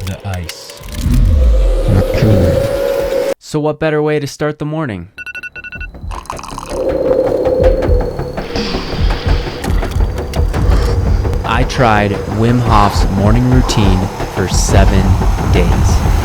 the ice. So what better way to start the morning? I tried Wim Hof's morning routine for 7 days.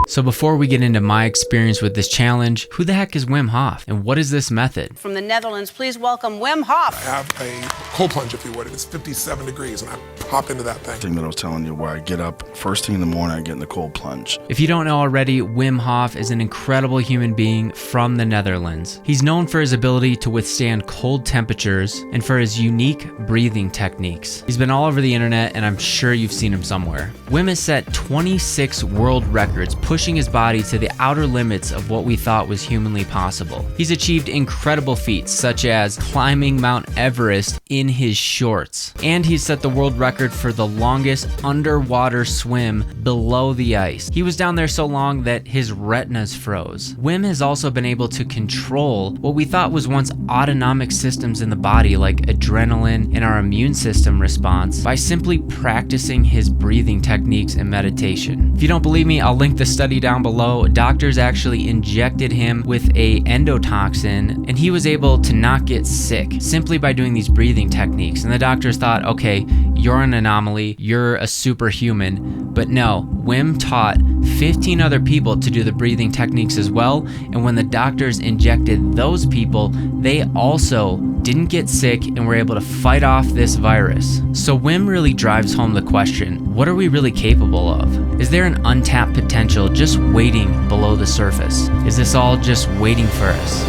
So before we get into my experience with this challenge, who the heck is Wim Hof and what is this method? From the Netherlands, please welcome Wim Hof. I have a cold plunge, if you would. It's 57 degrees, and I hop into that thing. That I was telling you, where I get up first thing in the morning, I get in the cold plunge. If you don't know already, Wim Hof is an incredible human being from the Netherlands. He's known for his ability to withstand cold temperatures and for his unique breathing techniques. He's been all over the internet, and I'm sure you've seen him somewhere. Wim has set 26 world records, pushing his body to the outer limits of what we thought was humanly possible. He's achieved incredible feats such as climbing Mount Everest in his shorts, and he's set the world record for the longest underwater swim below the ice. He was down there so long that his retinas froze. Wim has also been able to control what we thought was once autonomic systems in the body like adrenaline and our immune system response by simply practicing his breathing techniques and meditation. If you don't believe me, I'll link the study down below. Doctors actually injected him with a endotoxin, and he was able to not get sick simply by doing these breathing techniques. And the doctors thought, okay, you're an anomaly, you're a superhuman. But no, Wim taught 15 other people to do the breathing techniques as well, and when the doctors injected those people, they also didn't get sick and were able to fight off this virus. So Wim really drives home the question, what are we really capable of? Is there an untapped potential just waiting below the surface? Is this all just waiting for us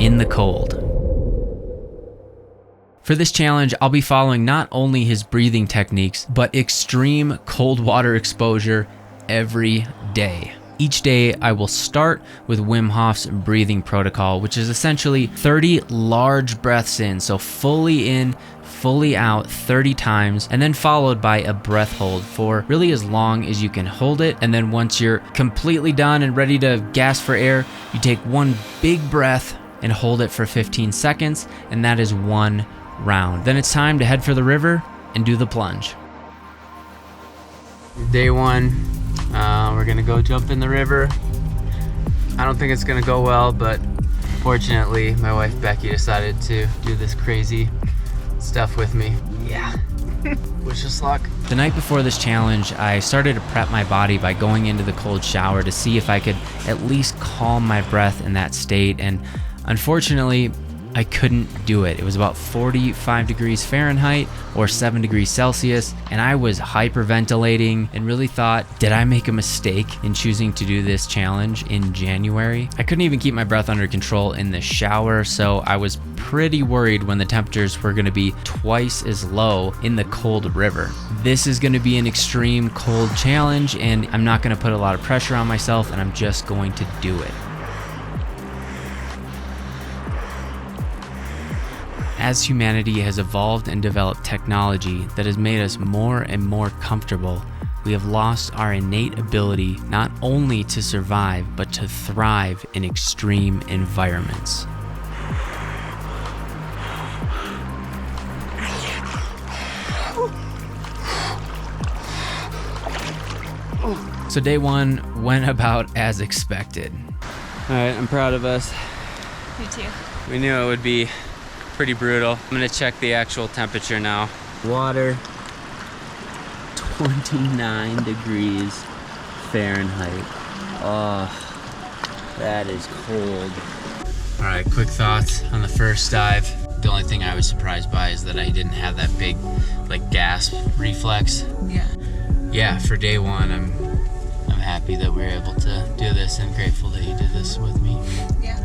in the cold? For this challenge, I'll be following not only his breathing techniques, but extreme cold water exposure every day. Each day, I will start with Wim Hof's breathing protocol, which is essentially 30 large breaths in, so fully in, fully out 30 times, and then followed by a breath hold for really as long as you can hold it. And then once you're completely done and ready to gasp for air, you take one big breath and hold it for 15 seconds, and that is one round. Then it's time to head for the river and do the plunge. Day one. We're gonna go jump in the river. I don't think it's gonna go well, but fortunately my wife Becky decided to do this crazy stuff with me. Yeah. Wish us luck. The night before this challenge, I started to prep my body by going into the cold shower to see if I could at least calm my breath in that state, and unfortunately I couldn't do it. It was about 45 degrees Fahrenheit or 7 degrees Celsius, and I was hyperventilating and really thought, did I make a mistake in choosing to do this challenge in January? I couldn't even keep my breath under control in the shower, so I was pretty worried when the temperatures were gonna be twice as low in the cold river. This is gonna be an extreme cold challenge, and I'm not gonna put a lot of pressure on myself, and I'm just going to do it. As humanity has evolved and developed technology that has made us more and more comfortable, we have lost our innate ability not only to survive, but to thrive in extreme environments. So day one went about as expected. All right, I'm proud of us. You too. We knew it would be pretty brutal. I'm gonna check the actual temperature now. Water, 29 degrees Fahrenheit. Oh, that is cold. All right, quick thoughts on the first dive. The only thing I was surprised by is that I didn't have that big, gasp reflex. Yeah, for day one, I'm happy that we were able to do this and grateful that you did this with me. Yeah,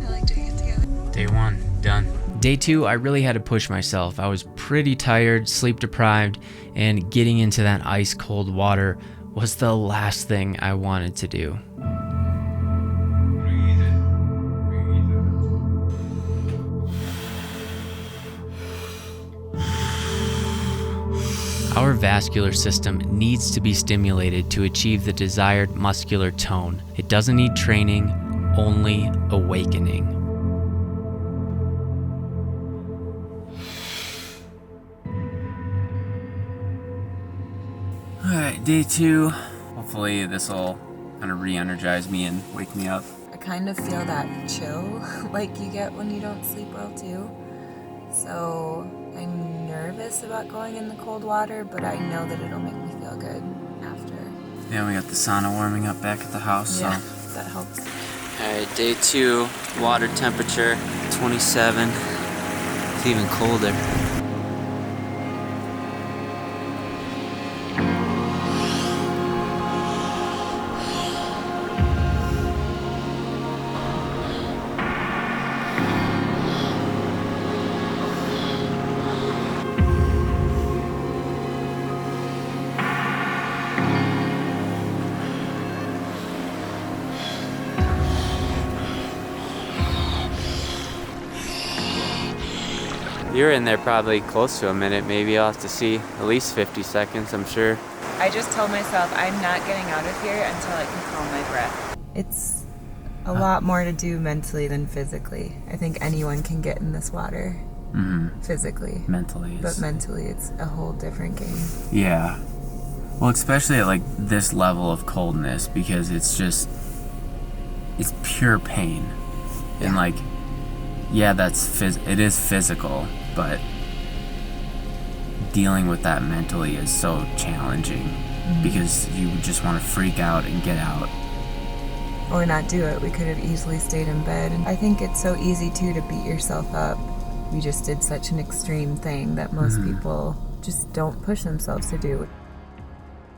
I like doing it together. Day one, done. Day two, I really had to push myself. I was pretty tired, sleep deprived, and getting into that ice cold water was the last thing I wanted to do. Our vascular system needs to be stimulated to achieve the desired muscular tone. It doesn't need training, only awakening. Alright, day 2. Hopefully this will kind of re-energize me and wake me up. I kind of feel that chill like you get when you don't sleep well too. So I'm nervous about going in the cold water, but I know that it'll make me feel good after. Yeah, we got the sauna warming up back at the house, Yeah, so. that helps. Alright, day 2, water temperature 27. It's even colder. You're in there probably close to a minute, maybe. I'll have to see at least 50 seconds, I'm sure. I just told myself I'm not getting out of here until I can calm my breath. It's a lot more to do mentally than physically. I think anyone can get in this water physically. Mentally. But mentally it's a whole different game. Yeah. Well, especially at like this level of coldness, because it's pure pain. And like, yeah, it is physical, but dealing with that mentally is so challenging because you just want to freak out and get out. Or not do it. We could have easily stayed in bed. And I think it's so easy too to beat yourself up. You just did such an extreme thing that most people just don't push themselves to do.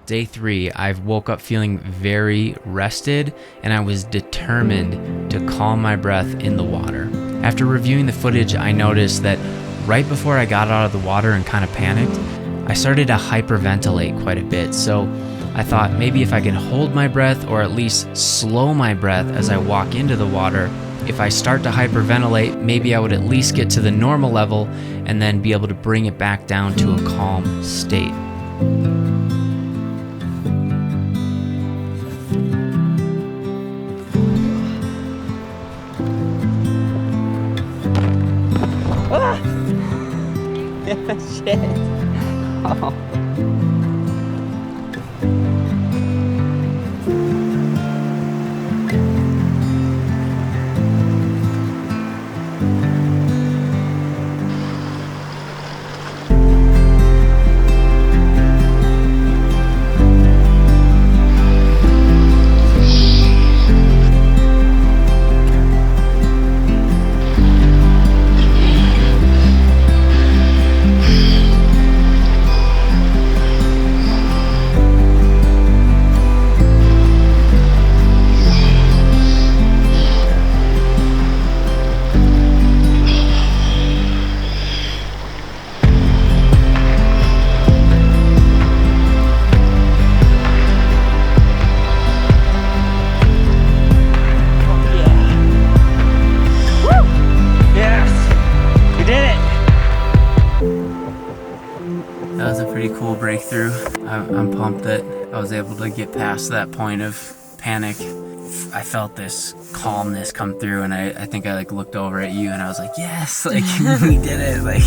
Day 3, I've woke up feeling very rested, and I was determined to calm my breath in the water. After reviewing the footage, I noticed that right before I got out of the water and kind of panicked, I started to hyperventilate quite a bit. So I thought maybe if I can hold my breath or at least slow my breath as I walk into the water, if I start to hyperventilate, maybe I would at least get to the normal level and then be able to bring it back down to a calm state. Shit. Oh. That was a pretty cool breakthrough. I'm pumped that I was able to get past that point of panic. I felt this calmness come through, and I think I like looked over at you and I was like, yes, like we did it. Like,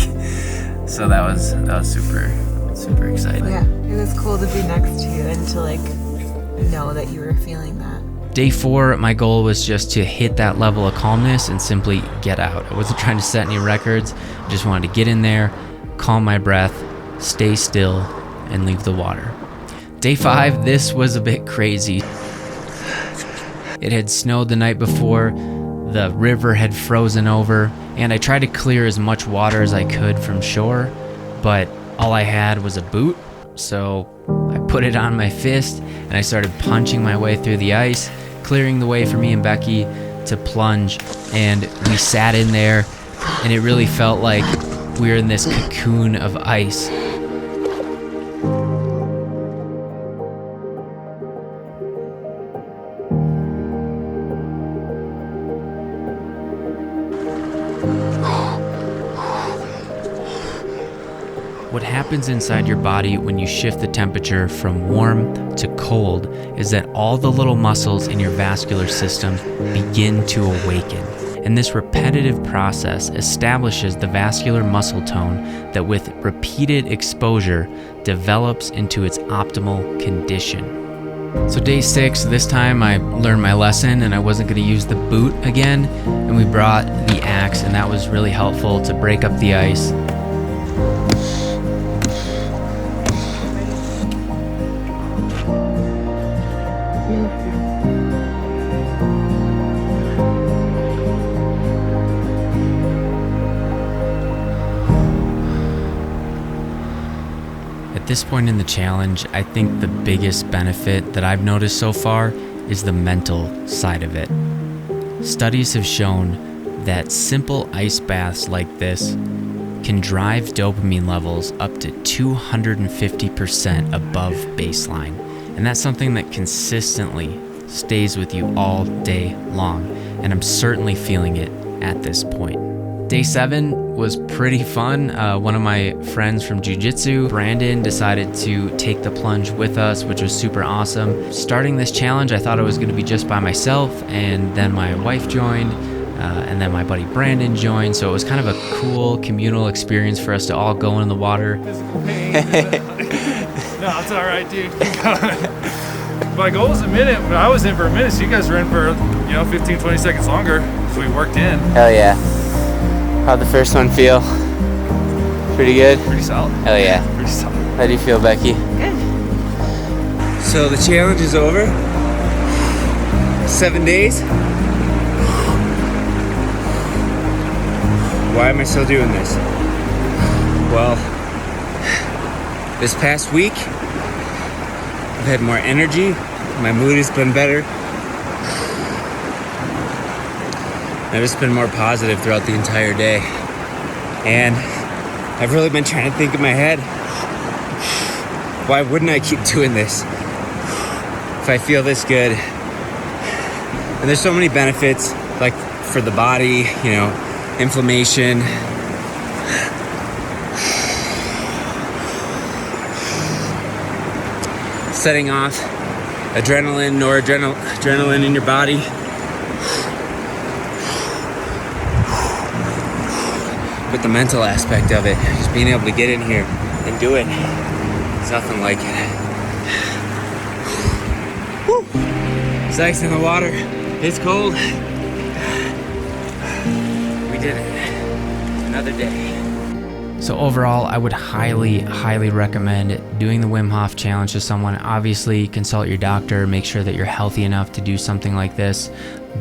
so that was super exciting. Yeah, it was cool to be next to you and to like know that you were feeling that. Day 4, my goal was just to hit that level of calmness and simply get out. I wasn't trying to set any records. I just wanted to get in there, calm my breath, stay still, and leave the water. Day 5, this was a bit crazy. It had snowed the night before, the river had frozen over, and I tried to clear as much water as I could from shore, but all I had was a boot, so I put it on my fist and I started punching my way through the ice, clearing the way for me and Becky to plunge, and we sat in there, and it really felt like we were in this cocoon of ice. What happens inside your body when you shift the temperature from warm to cold is that all the little muscles in your vascular system begin to awaken. And this repetitive process establishes the vascular muscle tone that with repeated exposure, develops into its optimal condition. So day 6, this time I learned my lesson and I wasn't going to use the boot again, and we brought the axe, and that was really helpful to break up the ice. At this point in the challenge, I think the biggest benefit that I've noticed so far is the mental side of it. Studies have shown that simple ice baths like this can drive dopamine levels up to 250% above baseline. And that's something that consistently stays with you all day long. And I'm certainly feeling it at this point. Day 7 was pretty fun. One of my friends from jiu-jitsu, Brandon, decided to take the plunge with us, which was super awesome. Starting this challenge, I thought I was going to be just by myself, and then my wife joined, and then my buddy Brandon joined. So it was kind of a cool communal experience for us to all go in the water. Physical pain. No, it's all right, dude. Keep going. My goal was a minute, but I was in for a minute, so you guys were in for, 15, 20 seconds longer if we worked in. Hell yeah. How'd the first one feel? Pretty good? Pretty solid. Hell yeah. Pretty solid. How do you feel, Becky? Good. So the challenge is over. 7 days. Why am I still doing this? Well, this past week, I've had more energy. My mood has been better. I've just been more positive throughout the entire day. And I've really been trying to think in my head, why wouldn't I keep doing this if I feel this good? And there's so many benefits, like for the body, inflammation. Setting off adrenaline, noradrenaline in your body. But the mental aspect of it, just being able to get in here and do it, it's nothing like it. Woo! It's ice in the water. It's cold. We did it. Another day. So overall, I would highly recommend doing the Wim Hof challenge to someone. Obviously, consult your doctor, make sure that you're healthy enough to do something like this.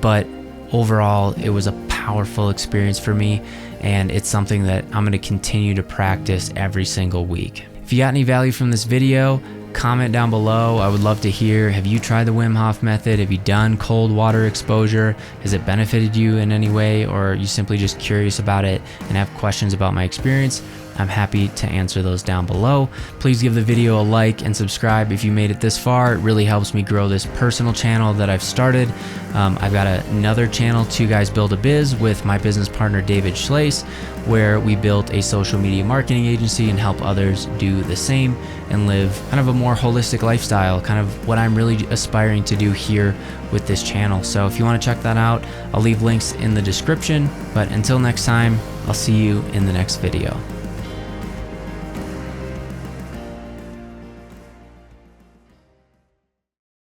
But overall, it was a powerful experience for me, and it's something that I'm going to continue to practice every single week. If you got any value from this video, comment down below. I would love to hear, have you tried the Wim Hof method? Have you done cold water exposure? Has it benefited you in any way, or are you simply just curious about it and have questions about my experience? I'm happy to answer those down below. Please give the video a like and subscribe if you made it this far. It really helps me grow this personal channel that I've started. I've got another channel, Two Guys Build a Biz, with my business partner David Schlace, where we built a social media marketing agency and help others do the same and live kind of a more holistic lifestyle, kind of what I'm really aspiring to do here with this channel. So if you want to check that out, I'll leave links in the description. But until next time, I'll see you in the next video.